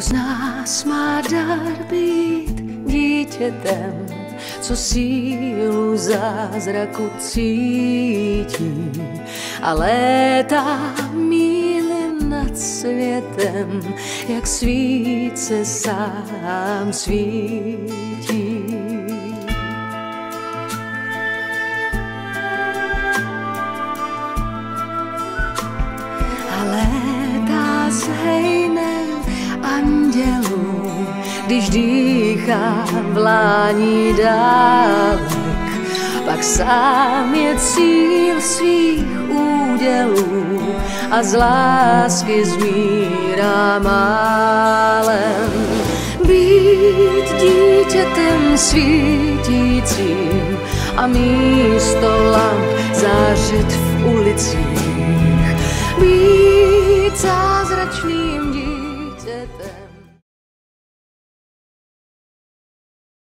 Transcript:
Kdo z nás má dar být dítětem, co sílu zázraku cítí a létá míly nad světem, jak svíce sám svítí. A létá s hejnem andělů, když dýchá v lání dálek, pak sám je cíl svých údělů a z lásky zmírá málem. Být dítětem svítícím a místo lamp zářit v ulicích, být zázračným dítětem.